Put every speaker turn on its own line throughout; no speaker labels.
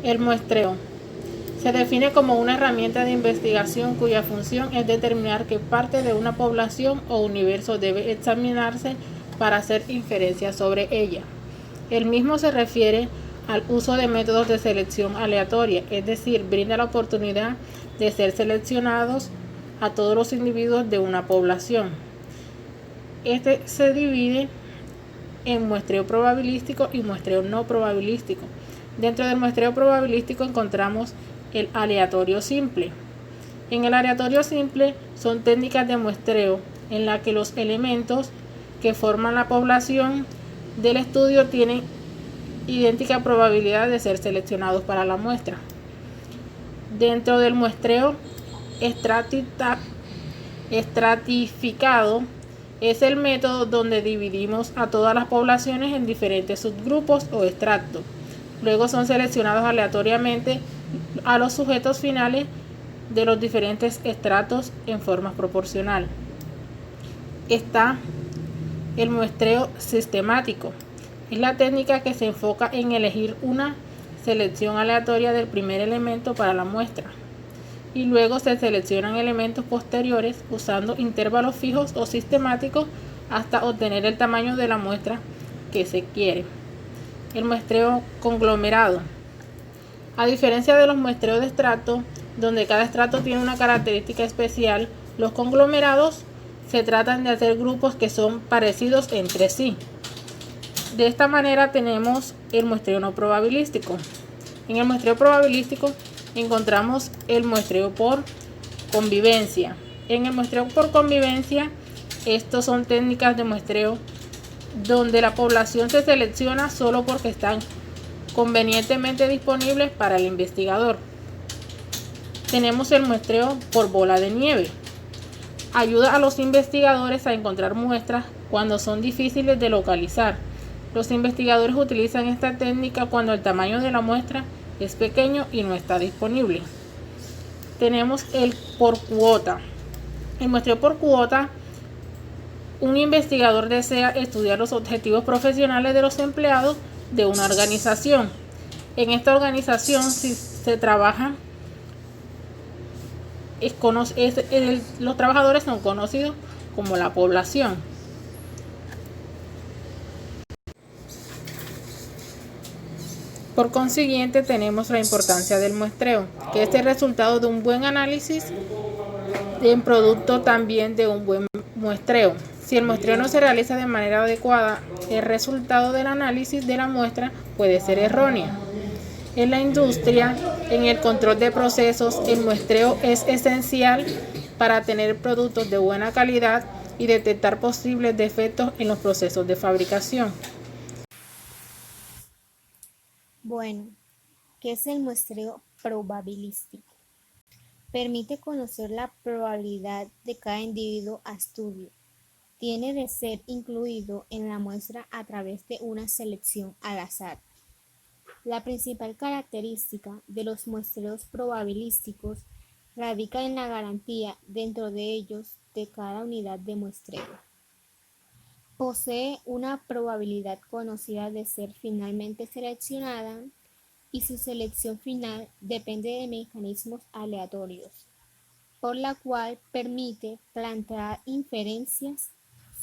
El muestreo se define como una herramienta de investigación cuya función es determinar qué parte de una población o universo debe examinarse para hacer inferencias sobre ella. El mismo se refiere al uso de métodos de selección aleatoria, es decir, brinda la oportunidad de ser seleccionados a todos los individuos de una población. Este se divide en muestreo probabilístico y muestreo no probabilístico. Dentro del muestreo probabilístico encontramos el aleatorio simple. En el aleatorio simple son técnicas de muestreo en la que los elementos que forman la población del estudio tienen idéntica probabilidad de ser seleccionados para la muestra. Dentro del muestreo estratificado es el método donde dividimos a todas las poblaciones en diferentes subgrupos o extractos. Luego son seleccionados aleatoriamente a los sujetos finales de los diferentes estratos en forma proporcional. Está el muestreo sistemático. Es la técnica que se enfoca en elegir una selección aleatoria del primer elemento para la muestra y luego se seleccionan elementos posteriores usando intervalos fijos o sistemáticos hasta obtener el tamaño de la muestra que se quiere. El muestreo conglomerado. A diferencia de los muestreos de estrato, donde cada estrato tiene una característica especial, los conglomerados se tratan de hacer grupos que son parecidos entre sí. De esta manera tenemos el muestreo no probabilístico. En el muestreo probabilístico encontramos el muestreo por convivencia. En el muestreo por convivencia, estos son técnicas de muestreo donde la población se selecciona solo porque están convenientemente disponibles para el investigador. Tenemos el muestreo por bola de nieve. Ayuda a los investigadores a encontrar muestras cuando son difíciles de localizar. Los investigadores utilizan esta técnica cuando el tamaño de la muestra es pequeño y no está disponible. Tenemos el por cuota. El muestreo por cuota, un investigador desea estudiar los objetivos profesionales de los empleados de una organización. En esta organización, si se trabaja, los trabajadores son conocidos como la población. Por consiguiente, tenemos la importancia del muestreo, que es el resultado de un buen análisis en producto también de un buen muestreo. Si el muestreo no se realiza de manera adecuada, el resultado del análisis de la muestra puede ser erróneo. En la industria, en el control de procesos, el muestreo es esencial para tener productos de buena calidad y detectar posibles defectos en los procesos de fabricación.
Bueno, ¿qué es el muestreo probabilístico? Permite conocer la probabilidad de cada individuo a estudio. Tiene de ser incluido en la muestra a través de una selección al azar. La principal característica de los muestreos probabilísticos radica en la garantía dentro de ellos de cada unidad de muestreo. Posee una probabilidad conocida de ser finalmente seleccionada y su selección final depende de mecanismos aleatorios, por la cual permite plantear inferencias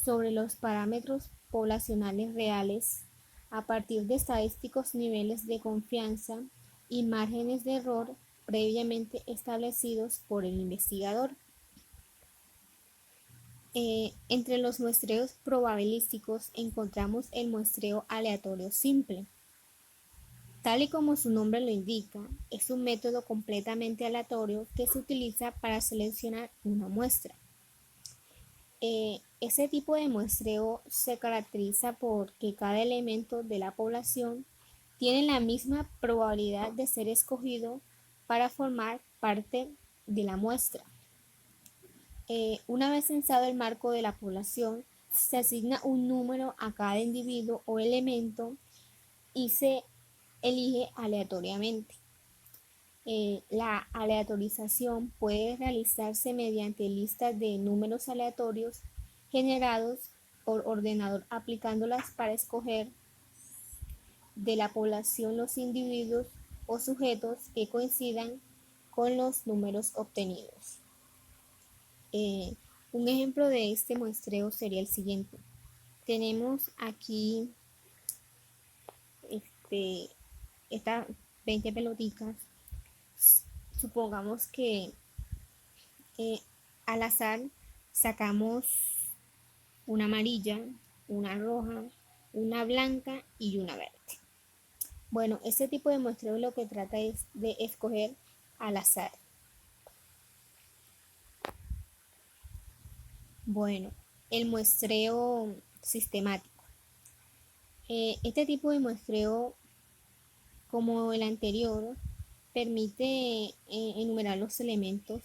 sobre los parámetros poblacionales reales a partir de estadísticos niveles de confianza y márgenes de error previamente establecidos por el investigador. Entre los muestreos probabilísticos encontramos el muestreo aleatorio simple. Tal y como su nombre lo indica, es un método completamente aleatorio que se utiliza para seleccionar una muestra. Ese tipo de muestreo se caracteriza por que cada elemento de la población tiene la misma probabilidad de ser escogido para formar parte de la muestra. Una vez censado el marco de la población, se asigna un número a cada individuo o elemento y se elige aleatoriamente. La aleatorización puede realizarse mediante listas de números aleatorios generados por ordenador aplicándolas para escoger de la población los individuos o sujetos que coincidan con los números obtenidos. Un ejemplo de este muestreo sería el siguiente. Tenemos aquí estas 20 pelotitas. Supongamos que al azar sacamos una amarilla, una roja, una blanca y una verde. Bueno, este tipo de muestreo lo que trata es de escoger al azar. Bueno, el muestreo sistemático. Este tipo de muestreo, como el anterior, permite enumerar los elementos,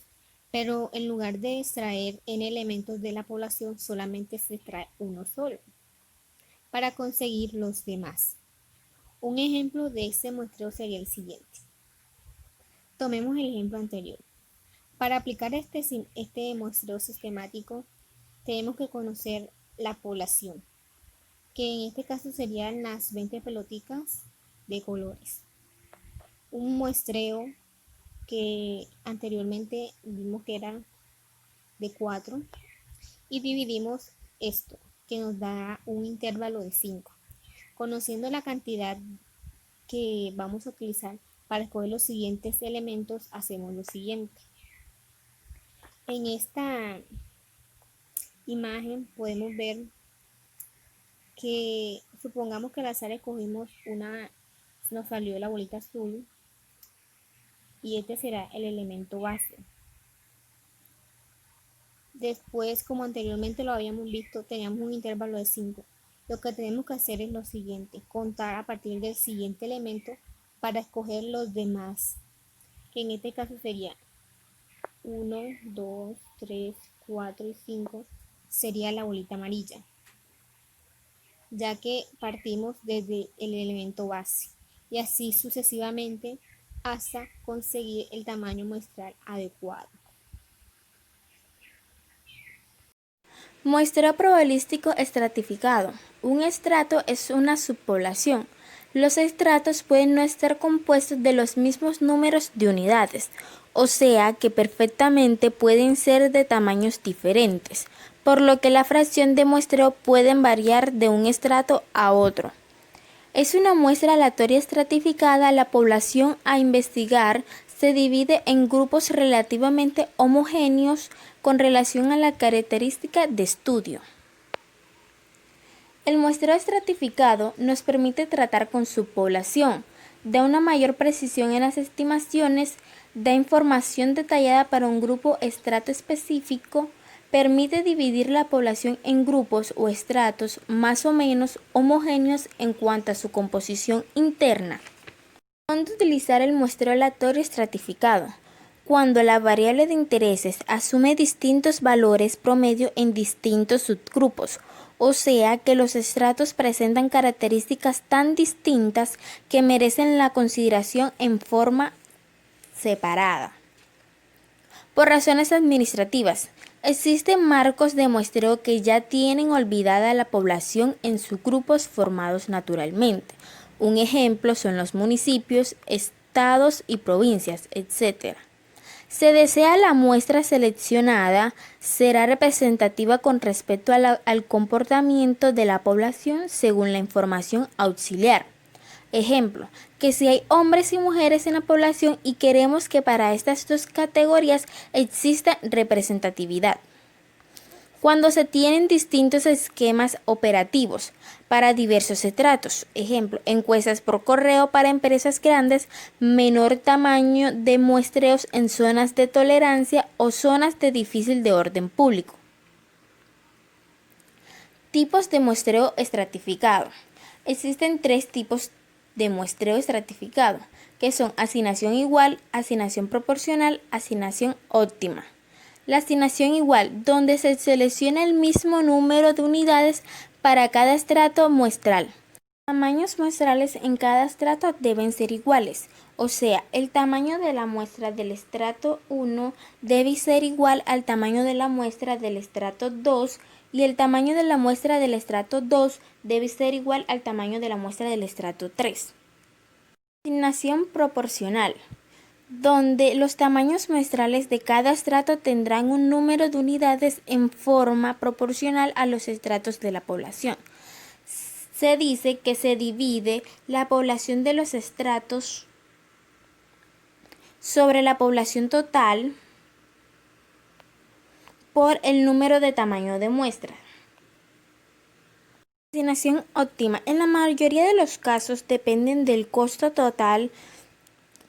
pero en lugar de extraer n elementos de la población, solamente se extrae uno solo para conseguir los demás. Un ejemplo de este muestreo sería el siguiente. Tomemos el ejemplo anterior. Para aplicar este muestreo sistemático, tenemos que conocer la población, que en este caso serían las 20 pelotitas de colores. Un muestreo que anteriormente vimos que era de 4 y dividimos esto, que nos da un intervalo de 5. Conociendo la cantidad que vamos a utilizar para escoger los siguientes elementos, hacemos lo siguiente. En esta imagen podemos ver que supongamos que al azar escogimos nos salió la bolita azul y este será el elemento base. Después, como anteriormente lo habíamos visto, teníamos un intervalo de 5. Lo que tenemos que hacer es lo siguiente, contar a partir del siguiente elemento para escoger los demás, que en este caso sería 1, 2, 3, 4 y 5, sería la bolita amarilla, ya que partimos desde el elemento base y así sucesivamente hasta conseguir el tamaño muestral adecuado.
Muestreo probabilístico estratificado. Un estrato es una subpoblación. Los estratos pueden no estar compuestos de los mismos números de unidades, o sea que perfectamente pueden ser de tamaños diferentes, por lo que la fracción de muestreo puede variar de un estrato a otro. Es una muestra aleatoria estratificada. La población a investigar se divide en grupos relativamente homogéneos con relación a la característica de estudio. El muestreo estratificado nos permite tratar con su población, da una mayor precisión en las estimaciones, da información detallada para un grupo estrato específico, permite dividir la población en grupos o estratos más o menos homogéneos en cuanto a su composición interna. ¿Cuándo utilizar el muestreo aleatorio estratificado? Cuando la variable de intereses asume distintos valores promedio en distintos subgrupos, o sea que los estratos presentan características tan distintas que merecen la consideración en forma separada. Por razones administrativas, existen marcos de muestreo que ya tienen olvidada la población en subgrupos formados naturalmente. Un ejemplo son los municipios, estados y provincias, etc. Se desea la muestra seleccionada será representativa con respecto al comportamiento de la población según la información auxiliar. Ejemplo, que si hay hombres y mujeres en la población y queremos que para estas dos categorías exista representatividad. Cuando se tienen distintos esquemas operativos para diversos estratos, ejemplo, encuestas por correo para empresas grandes, menor tamaño de muestreos en zonas de tolerancia o zonas de difícil de orden público. Tipos de muestreo estratificado. Existen 3 tipos de muestreo estratificado, que son asignación igual, asignación proporcional, asignación óptima. La asignación igual, donde se selecciona el mismo número de unidades para cada estrato muestral. Los tamaños muestrales en cada estrato deben ser iguales, o sea, el tamaño de la muestra del estrato 1 debe ser igual al tamaño de la muestra del estrato 2 y el tamaño de la muestra del estrato 2 debe ser igual al tamaño de la muestra del estrato 3. Asignación proporcional, donde los tamaños muestrales de cada estrato tendrán un número de unidades en forma proporcional a los estratos de la población. Se dice que se divide la población de los estratos sobre la población total por el número de tamaño de muestra. Asignación óptima. En la mayoría de los casos dependen del costo total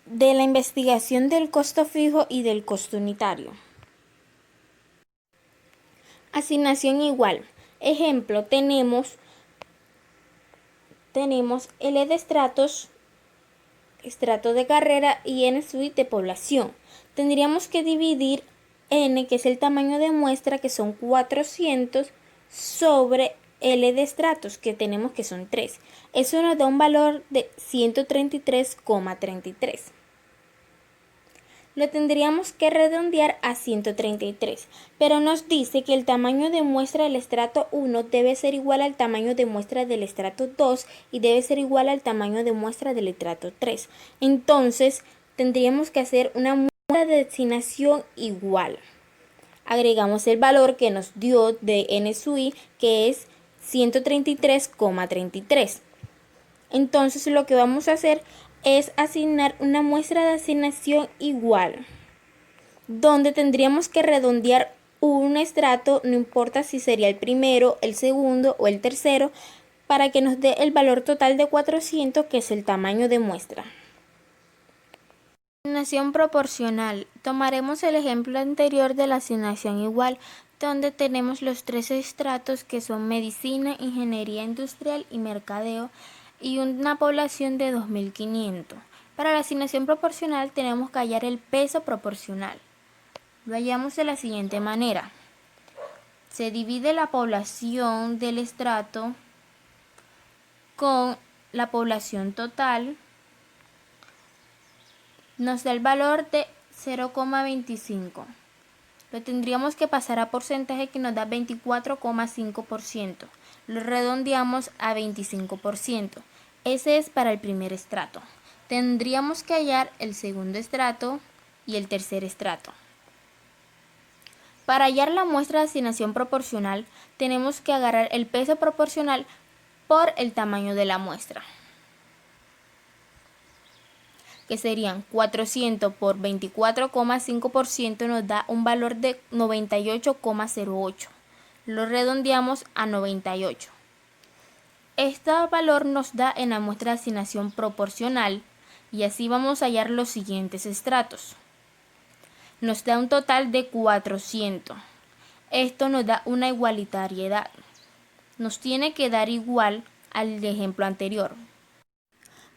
de la investigación, del costo fijo y del costo unitario. Asignación igual. Ejemplo, tenemos L de estratos, estrato de carrera, y N sub de población. Tendríamos que dividir N, que es el tamaño de muestra, que son 400, sobre L de estratos, que tenemos que son 3. Eso nos da un valor de 133,33. Lo tendríamos que redondear a 133, pero nos dice que el tamaño de muestra del estrato 1 debe ser igual al tamaño de muestra del estrato 2 y debe ser igual al tamaño de muestra del estrato 3. Entonces, tendríamos que hacer una muestra de asignación igual. Agregamos el valor que nos dio de N sub I, que es 133,33. Entonces, lo que vamos a hacer es asignar una muestra de asignación igual, donde tendríamos que redondear un estrato, no importa si sería el primero, el segundo o el tercero, para que nos dé el valor total de 400, que es el tamaño de muestra. Asignación proporcional. Tomaremos el ejemplo anterior de la asignación igual, donde tenemos los 3 estratos, que son medicina, ingeniería industrial y mercadeo, y una población de 2.500. Para la asignación proporcional tenemos que hallar el peso proporcional. Lo hallamos de la siguiente manera. Se divide la población del estrato con la población total. Nos da el valor de 0,25. Lo tendríamos que pasar a porcentaje, que nos da 24,5%. Lo redondeamos a 25%. Ese es para el primer estrato. Tendríamos que hallar el segundo estrato y el tercer estrato. Para hallar la muestra de asignación proporcional, tenemos que agarrar el peso proporcional por el tamaño de la muestra, que serían 400 por 24,5%, nos da un valor de 98,08. Lo redondeamos a 98. Este valor nos da en la muestra de asignación proporcional, y así vamos a hallar los siguientes estratos. Nos da un total de 400. Esto nos da una igualitariedad. Nos tiene que dar igual al ejemplo anterior.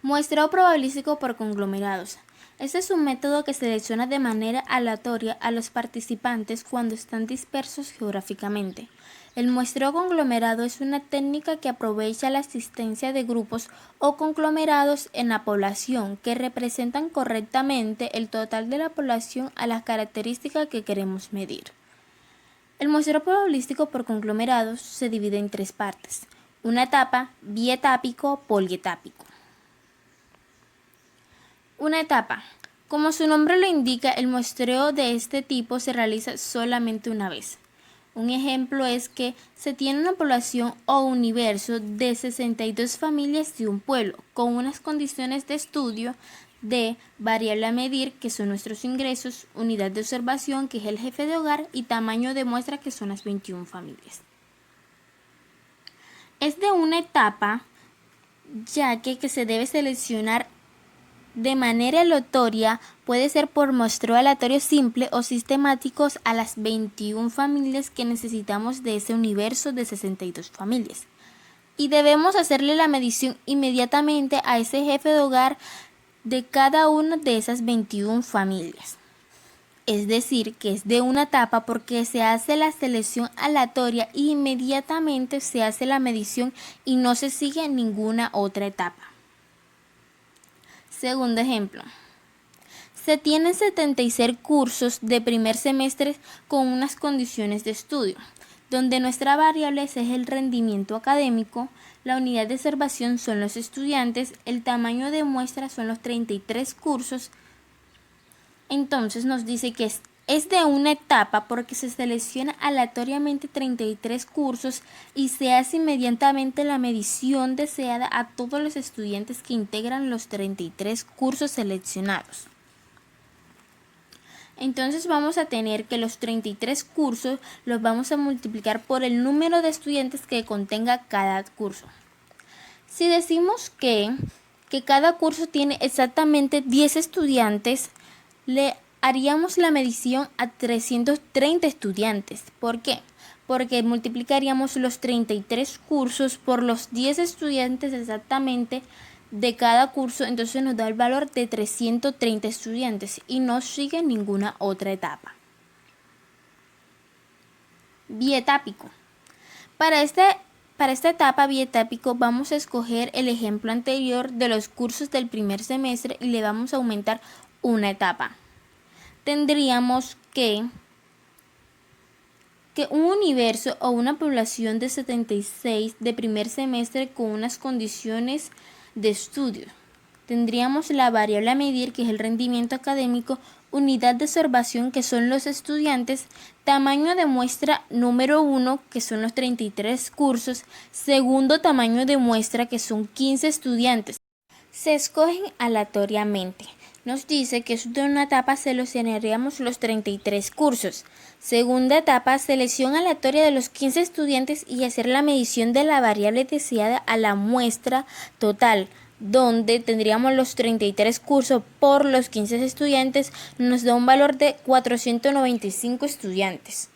Muestreo probabilístico por conglomerados. Este es un método que selecciona de manera aleatoria a los participantes cuando están dispersos geográficamente. El muestreo conglomerado es una técnica que aprovecha la existencia de grupos o conglomerados en la población que representan correctamente el total de la población a las características que queremos medir. El muestreo probabilístico por conglomerados se divide en 3 partes: una etapa, bietápico, polietápico. Una etapa. Como su nombre lo indica, el muestreo de este tipo se realiza solamente una vez. Un ejemplo es que se tiene una población o universo de 62 familias de un pueblo, con unas condiciones de estudio de variable a medir, que son nuestros ingresos, unidad de observación, que es el jefe de hogar, y tamaño de muestra, que son las 21 familias. Es de una etapa, ya que se debe seleccionar de manera aleatoria, puede ser por muestreo aleatorio simple o sistemáticos, a las 21 familias que necesitamos de ese universo de 62 familias. Y debemos hacerle la medición inmediatamente a ese jefe de hogar de cada una de esas 21 familias. Es decir, que es de una etapa porque se hace la selección aleatoria y inmediatamente se hace la medición y no se sigue ninguna otra etapa. Segundo ejemplo. Se tienen 76 cursos de primer semestre con unas condiciones de estudio. donde nuestra variable es el rendimiento académico, la unidad de observación son los estudiantes, el tamaño de muestra son los 33 cursos. Entonces nos dice que es de una etapa porque se selecciona aleatoriamente 33 cursos y se hace inmediatamente la medición deseada a todos los estudiantes que integran los 33 cursos seleccionados. Entonces vamos a tener que los 33 cursos los vamos a multiplicar por el número de estudiantes que contenga cada curso. Si decimos que cada curso tiene exactamente 10 estudiantes, le haríamos la medición a 330 estudiantes. ¿Por qué? Porque multiplicaríamos los 33 cursos por los 10 estudiantes exactamente de cada curso, entonces nos da el valor de 330 estudiantes y no sigue ninguna otra etapa. Bietápico. Para esta etapa bietápico vamos a escoger el ejemplo anterior de los cursos del primer semestre y le vamos a aumentar una etapa. Tendríamos que un universo o una población de 76 de primer semestre con unas condiciones de estudio. Tendríamos la variable a medir, que es el rendimiento académico, unidad de observación, que son los estudiantes, tamaño de muestra número 1, que son los 33 cursos, segundo tamaño de muestra, que son 15 estudiantes. Se escogen aleatoriamente. Nos dice que de una etapa seleccionaríamos los 33 cursos. Segunda etapa, selección aleatoria de los 15 estudiantes y hacer la medición de la variable deseada a la muestra total, donde tendríamos los 33 cursos por los 15 estudiantes, nos da un valor de 495 estudiantes.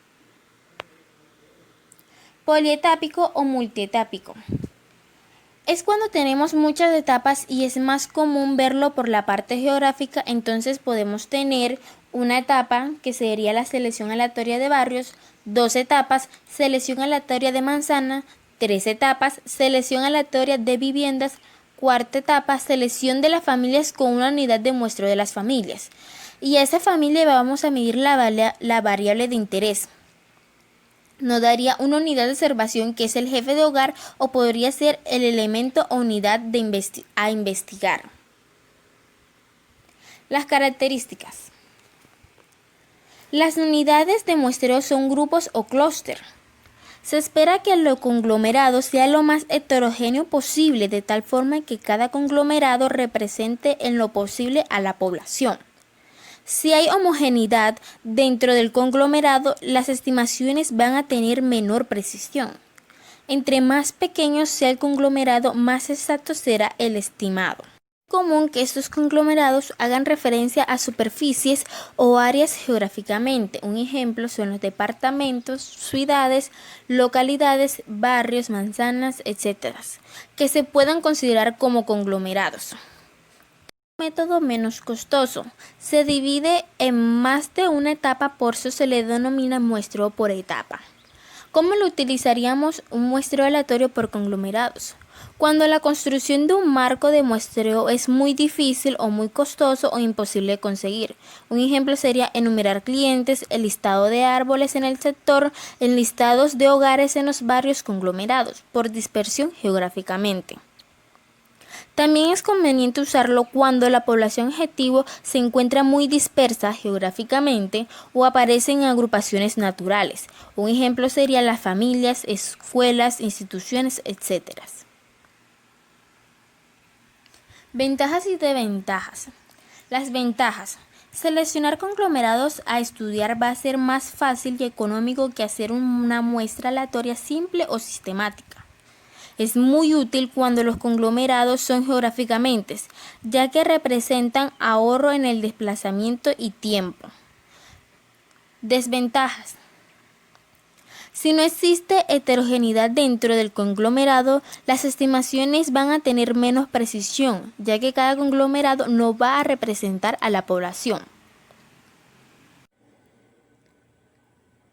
Polietápico o multietápico. Es cuando tenemos muchas etapas y es más común verlo por la parte geográfica, entonces podemos tener una etapa que sería la selección aleatoria de barrios, 2 etapas, selección aleatoria de manzana, 3 etapas, selección aleatoria de viviendas, cuarta etapa, selección de las familias con una unidad de muestreo de las familias. Y a esa familia vamos a medir la variable de interés. Nos daría una unidad de observación que es el jefe de hogar o podría ser el elemento o unidad a investigar. Las características. Las unidades de muestreo son grupos o clúster. Se espera que el conglomerado sea lo más heterogéneo posible, de tal forma que cada conglomerado represente en lo posible a la población. Si hay homogeneidad dentro del conglomerado, las estimaciones van a tener menor precisión. Entre más pequeño sea el conglomerado, más exacto será el estimado. Es común que estos conglomerados hagan referencia a superficies o áreas geográficamente. Un ejemplo son los departamentos, ciudades, localidades, barrios, manzanas, etc., que se puedan considerar como conglomerados. Método menos costoso. Se divide en más de una etapa, por eso se le denomina muestreo por etapa. ¿Cómo lo utilizaríamos? Un muestreo aleatorio por conglomerados. Cuando la construcción de un marco de muestreo es muy difícil o muy costoso o imposible de conseguir. Un ejemplo sería enumerar clientes, el listado de árboles en el sector, enlistados de hogares en los barrios conglomerados, por dispersión geográficamente. También es conveniente usarlo cuando la población objetivo se encuentra muy dispersa geográficamente o aparece en agrupaciones naturales. Un ejemplo sería las familias, escuelas, instituciones, etc. Ventajas y desventajas. Las ventajas. Seleccionar conglomerados a estudiar va a ser más fácil y económico que hacer una muestra aleatoria simple o sistemática. Es muy útil cuando los conglomerados son geográficamente, ya que representan ahorro en el desplazamiento y tiempo. Desventajas. Si no existe heterogeneidad dentro del conglomerado, las estimaciones van a tener menos precisión, ya que cada conglomerado no va a representar a la población.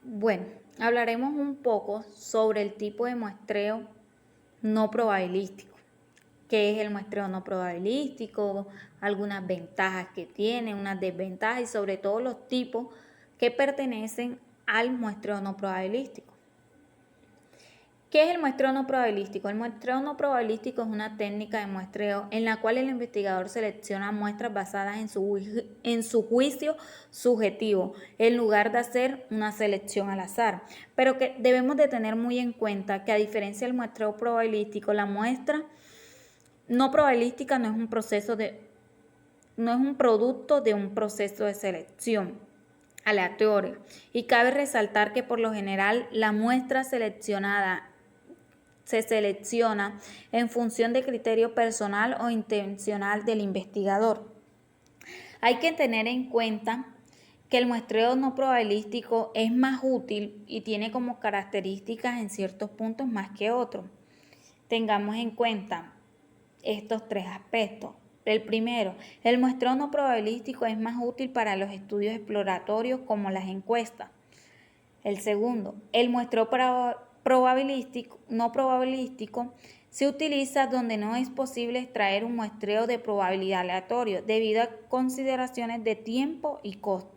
Bueno, hablaremos un poco sobre el tipo de muestreo no probabilístico. ¿Qué es el muestreo no probabilístico? Algunas ventajas que tiene, unas desventajas y sobre todo los tipos que pertenecen al muestreo no probabilístico. ¿Qué es el muestreo no probabilístico? El muestreo no probabilístico es una técnica de muestreo en la cual el investigador selecciona muestras basadas en su juicio subjetivo, en lugar de hacer una selección al azar. Pero que debemos de tener muy en cuenta que a diferencia del muestreo probabilístico, la muestra no probabilística no es un producto de un proceso de selección aleatorio. Y cabe resaltar que por lo general la muestra seleccionada se selecciona en función de criterio personal o intencional del investigador. Hay que tener en cuenta que el muestreo no probabilístico es más útil y tiene como características en ciertos puntos más que otros. Tengamos en cuenta estos tres aspectos. El primero, el muestreo no probabilístico es más útil para los estudios exploratorios como las encuestas. El segundo, el muestreo no probabilístico se utiliza donde no es posible extraer un muestreo de probabilidad aleatorio debido a consideraciones de tiempo y costo.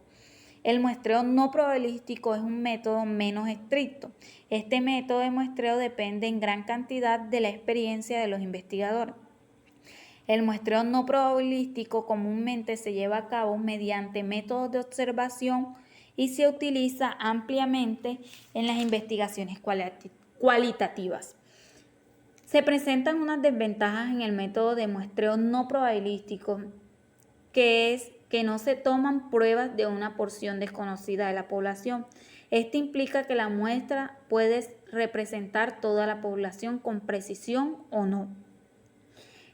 El muestreo no probabilístico es un método menos estricto. Este método de muestreo depende en gran cantidad de la experiencia de los investigadores. El muestreo no probabilístico comúnmente se lleva a cabo mediante métodos de observación y se utiliza ampliamente en las investigaciones cualitativas. Se presentan unas desventajas en el método de muestreo no probabilístico, que es que no se toman pruebas de una porción desconocida de la población. Esto implica que la muestra puede representar toda la población con precisión o no.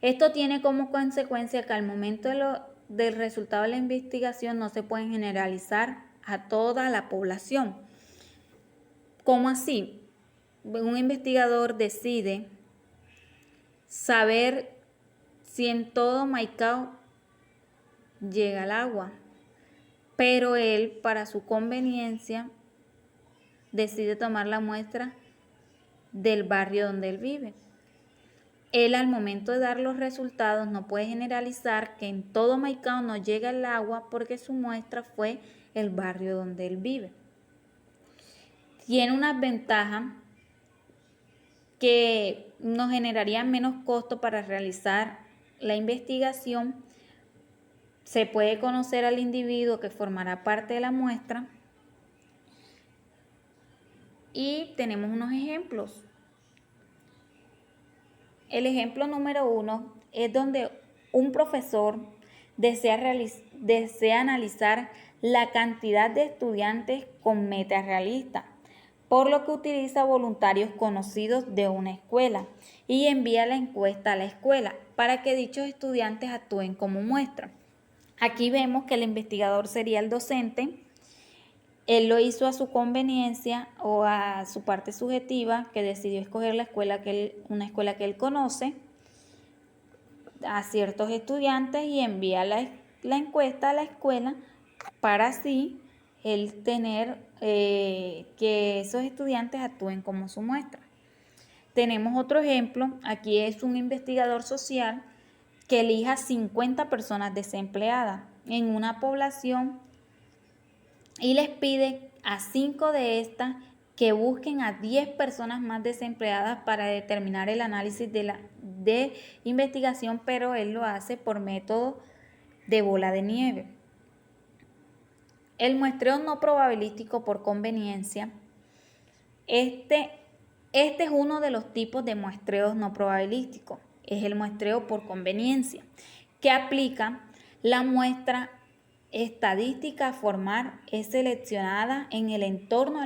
Esto tiene como consecuencia que al momento del resultado de la investigación no se puede generalizar a toda la población. ¿Cómo así? Un investigador decide saber si en todo Maicao llega el agua, pero él, para su conveniencia, decide tomar la muestra del barrio donde él vive. Él, al momento de dar los resultados, no puede generalizar que en todo Maicao no llega el agua porque su muestra fue el barrio donde él vive. Tiene unas ventajas que nos generarían menos costo para realizar la investigación. Se puede conocer al individuo que formará parte de la muestra y tenemos unos ejemplos. El ejemplo número 1 es donde un profesor desea analizar la cantidad de estudiantes con metas realistas, por lo que utiliza voluntarios conocidos de una escuela y envía la encuesta a la escuela para que dichos estudiantes actúen como muestra. Aquí vemos que el investigador sería el docente. Él lo hizo a su conveniencia o a su parte subjetiva, que decidió escoger una escuela que él conoce, a ciertos estudiantes y envía la encuesta a la escuela para así él tener que esos estudiantes actúen como su muestra. Tenemos otro ejemplo, aquí es un investigador social que elija 50 personas desempleadas en una población y les pide a 5 de estas que busquen a 10 personas más desempleadas para determinar el análisis de investigación, pero él lo hace por método de bola de nieve. El muestreo no probabilístico por conveniencia. Este es uno de los tipos de muestreos no probabilísticos. Es el muestreo por conveniencia, que aplica la muestra estadística a formar es seleccionada en el entorno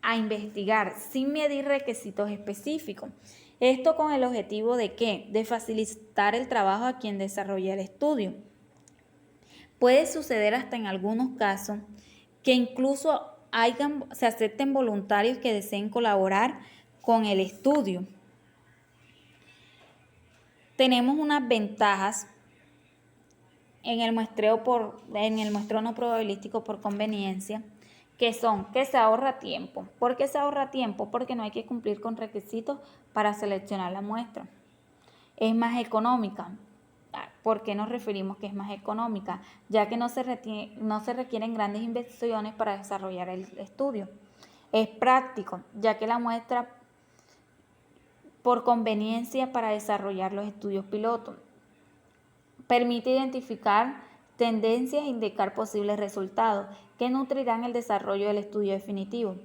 a investigar sin medir requisitos específicos. Esto con el objetivo de ¿qué? De facilitar el trabajo a quien desarrolla el estudio. Puede suceder hasta en algunos casos que incluso se acepten voluntarios que deseen colaborar con el estudio. Tenemos unas ventajas en el muestreo no probabilístico por conveniencia, que son que se ahorra tiempo. ¿Por qué se ahorra tiempo? Porque no hay que cumplir con requisitos para seleccionar la muestra. Es más económica. ¿Por qué nos referimos que es más económica? Ya que no se requieren grandes inversiones para desarrollar el estudio. Es práctico, ya que la muestra por conveniencia para desarrollar los estudios pilotos. Permite identificar tendencias e indicar posibles resultados que nutrirán el desarrollo del estudio definitivo.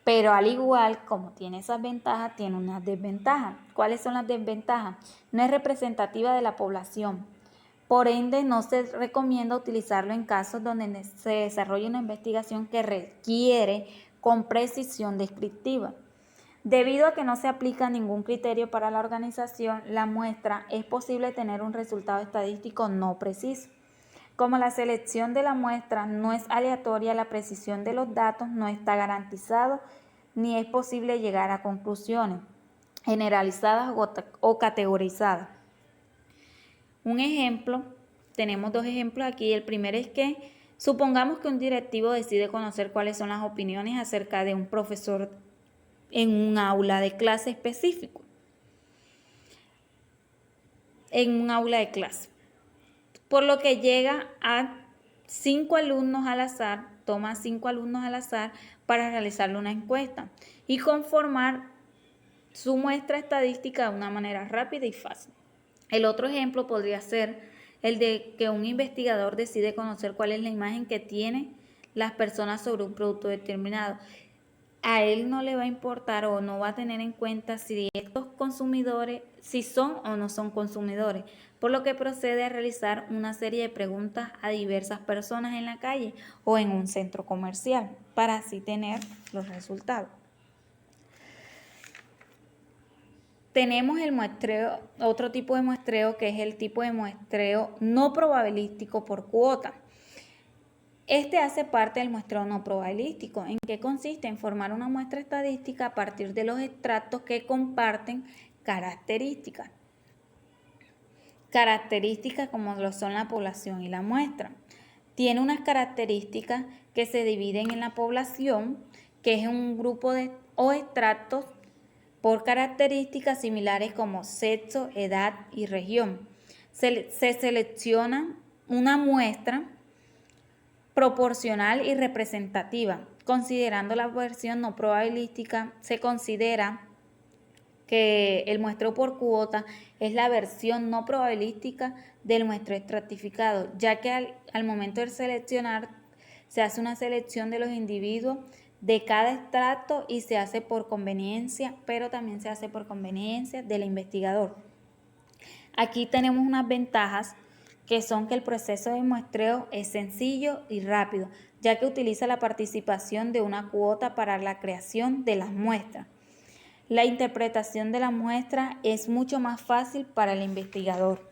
Pero al igual como tiene esas ventajas, tiene unas desventajas. ¿Cuáles son las desventajas? No es representativa de la población. Por ende, no se recomienda utilizarlo en casos donde se desarrolla una investigación que requiere con precisión descriptiva. Debido a que no se aplica ningún criterio para la organización, la muestra es posible tener un resultado estadístico no preciso. Como la selección de la muestra no es aleatoria, la precisión de los datos no está garantizado ni es posible llegar a conclusiones generalizadas o categorizadas. Un ejemplo, tenemos dos ejemplos aquí. El primero es que supongamos que un directivo decide conocer cuáles son las opiniones acerca de un profesor en un aula de clase específico. En un aula de clase. Por lo que llega a 5 alumnos al azar, toma 5 alumnos al azar para realizarle una encuesta y conformar su muestra estadística de una manera rápida y fácil. El otro ejemplo podría ser el de que un investigador decide conocer cuál es la imagen que tienen las personas sobre un producto determinado. A él no le va a importar o no va a tener en cuenta si estos consumidores, si son o no son consumidores, por lo que procede a realizar una serie de preguntas a diversas personas en la calle o en un centro comercial para así tener los resultados. Tenemos el muestreo, otro tipo de muestreo que es el tipo de muestreo no probabilístico por cuota. Este hace parte del muestreo no probabilístico, en que consiste en formar una muestra estadística a partir de los extractos que comparten características. Características como lo son la población y la muestra. Tiene unas características que se dividen en la población, que es un grupo o extractos por características similares como sexo, edad y región. Se selecciona una muestra proporcional y representativa. Considerando la versión no probabilística, se considera que el muestreo por cuota es la versión no probabilística del muestreo estratificado, ya que al momento de seleccionar se hace una selección de los individuos de cada extracto y se hace por conveniencia, pero también se hace por conveniencia del investigador. Aquí tenemos unas ventajas que son que el proceso de muestreo es sencillo y rápido, ya que utiliza la participación de una cuota para la creación de las muestras. La interpretación de la muestra es mucho más fácil para el investigador.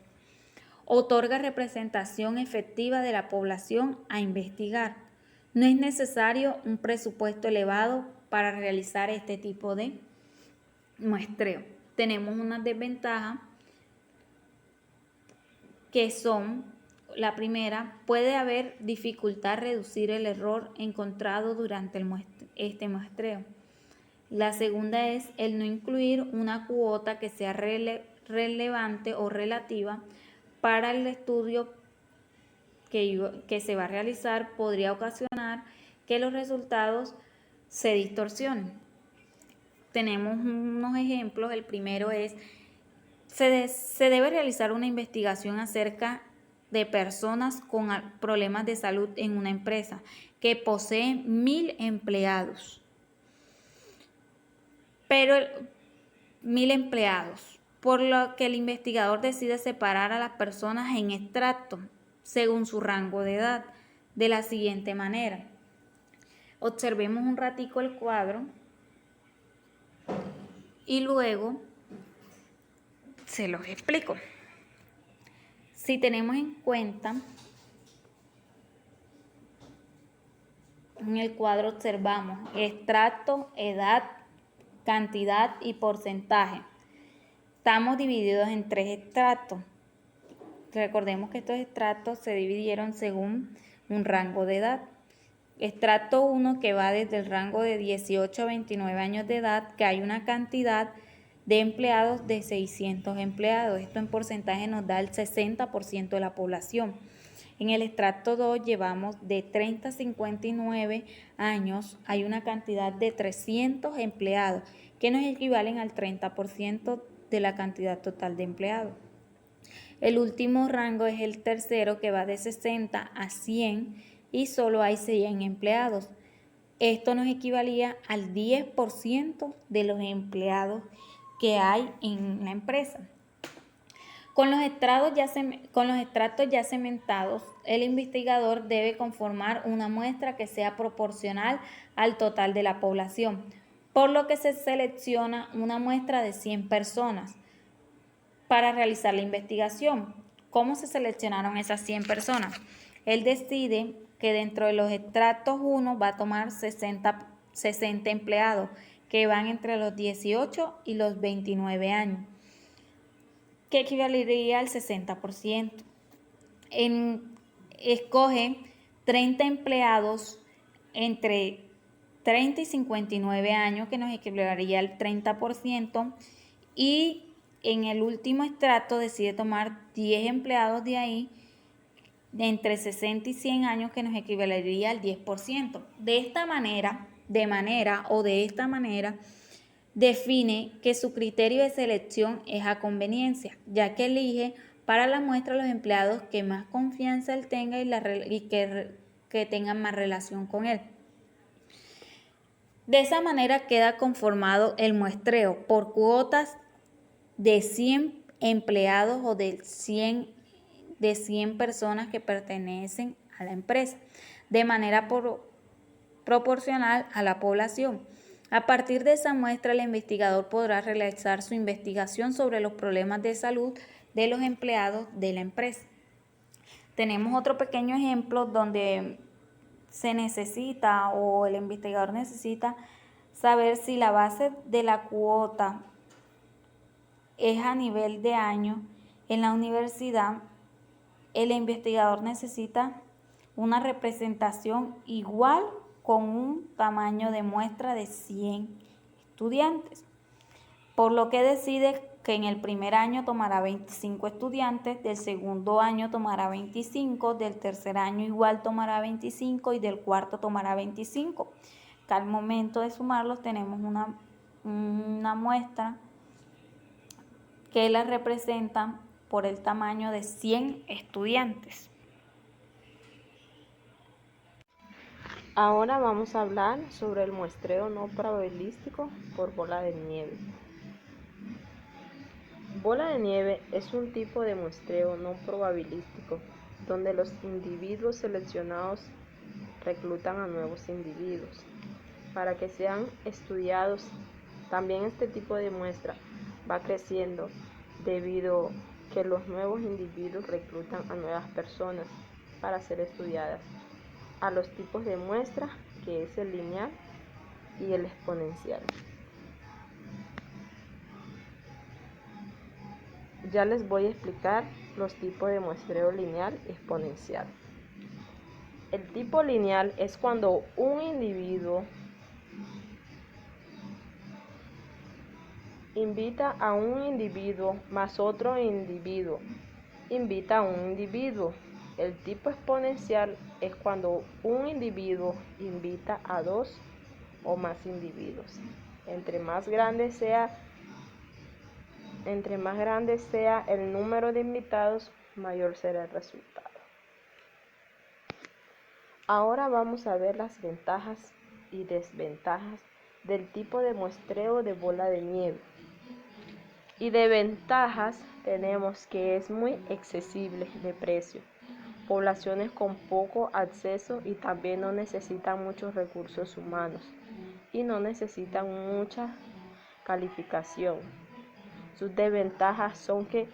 Otorga representación efectiva de la población a investigar. No es necesario un presupuesto elevado para realizar este tipo de muestreo. Tenemos unas desventajas que son, la primera, puede haber dificultad reducir el error encontrado durante este muestreo. La segunda es el no incluir una cuota que sea relevante o relativa para el estudio que se va a realizar, podría ocasionar que los resultados se distorsionen. Tenemos unos ejemplos. El primero es se debe realizar una investigación acerca de personas con problemas de salud en una empresa que posee 1,000 empleados. Pero 1,000 empleados, por lo que el investigador decide separar a las personas en extractos según su rango de edad, de la siguiente manera. Observemos un ratico el cuadro y luego se los explico. Si tenemos en cuenta, en el cuadro observamos extracto, edad, cantidad y porcentaje. Estamos divididos en 3 extractos. Recordemos que estos extractos se dividieron según un rango de edad. Extracto 1, que va desde el rango de 18 a 29 años de edad, que hay una cantidad de empleados de 600 empleados. Esto en porcentaje nos da el 60% de la población. En el extracto 2 llevamos de 30 a 59 años, hay una cantidad de 300 empleados, que nos equivalen al 30% de la cantidad total de empleados. El último rango es el tercero, que va de 60 a 100 y solo hay 100 empleados. Esto nos equivalía al 10% de los empleados que hay en la empresa. Con los extractos ya cementados, el investigador debe conformar una muestra que sea proporcional al total de la población, por lo que se selecciona una muestra de 100 personas para realizar la investigación. ¿Cómo se seleccionaron esas 100 personas? Él decide que dentro de los extractos 1 va a tomar 60 empleados que van entre los 18 y los 29 años, que equivalería al 60%. Escoge 30 empleados entre 30 y 59 años, que nos equivalería al 30%, y en el último extracto decide tomar 10 empleados de ahí, de entre 60 y 100 años, que nos equivalería al 10%. De esta manera, define que su criterio de selección es a conveniencia, ya que elige para la muestra los empleados que más confianza él tenga y que tengan más relación con él. De esa manera queda conformado el muestreo por cuotas de 100 empleados o de 100 personas que pertenecen a la empresa, de manera proporcional a la población. A partir de esa muestra, el investigador podrá realizar su investigación sobre los problemas de salud de los empleados de la empresa. Tenemos otro pequeño ejemplo donde se necesita o el investigador necesita saber si la base de la cuota es a nivel de año. En la universidad, el investigador necesita una representación igual con un tamaño de muestra de 100 estudiantes, por lo que decide que en el primer año tomará 25 estudiantes, del segundo año tomará 25, del tercer año igual tomará 25 y del cuarto tomará 25. Que al momento de sumarlos tenemos una muestra que la representa por el tamaño de 100 estudiantes.
Ahora vamos a hablar sobre el muestreo no probabilístico por bola de nieve. Bola de nieve es un tipo de muestreo no probabilístico donde los individuos seleccionados reclutan a nuevos individuos para que sean estudiados. También este tipo de muestra va creciendo debido a que los nuevos individuos reclutan a nuevas personas para ser estudiadas. A los tipos de muestra, que es el lineal y el exponencial. Ya les voy a explicar los tipos de muestreo lineal y exponencial. El tipo lineal es cuando un individuo invita a un individuo más otro individuo invita a un individuo. El tipo exponencial es cuando un individuo invita a dos o más individuos. Entre más grande sea el número de invitados, mayor será el resultado. Ahora vamos a ver las ventajas y desventajas del tipo de muestreo de bola de nieve. Y de ventajas tenemos que es muy accesible de precio, poblaciones con poco acceso y también no necesitan muchos recursos humanos y no necesitan mucha calificación. Sus desventajas son que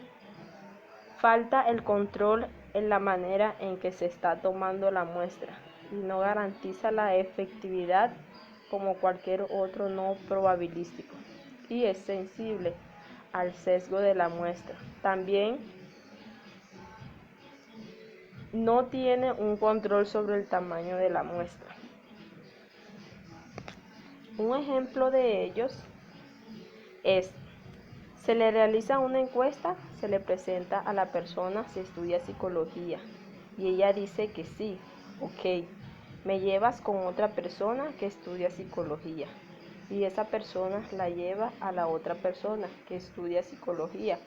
falta el control en la manera en que se está tomando la muestra y no garantiza la efectividad como cualquier otro no probabilístico y es sensible al sesgo de la muestra. También no tiene un control sobre el tamaño de la muestra. Un ejemplo de ellos es: se le realiza una encuesta, se le presenta a la persona si estudia psicología
y ella dice que sí, ok, me llevas con otra persona que estudia psicología y esa persona la lleva a la otra persona que estudia psicología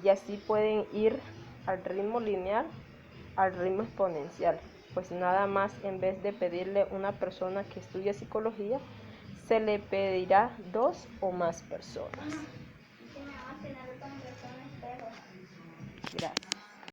y así pueden ir al ritmo lineal, al ritmo exponencial. Pues nada más, en vez de pedirle una persona que estudia psicología, se le pedirá 2 o más personas. Gracias.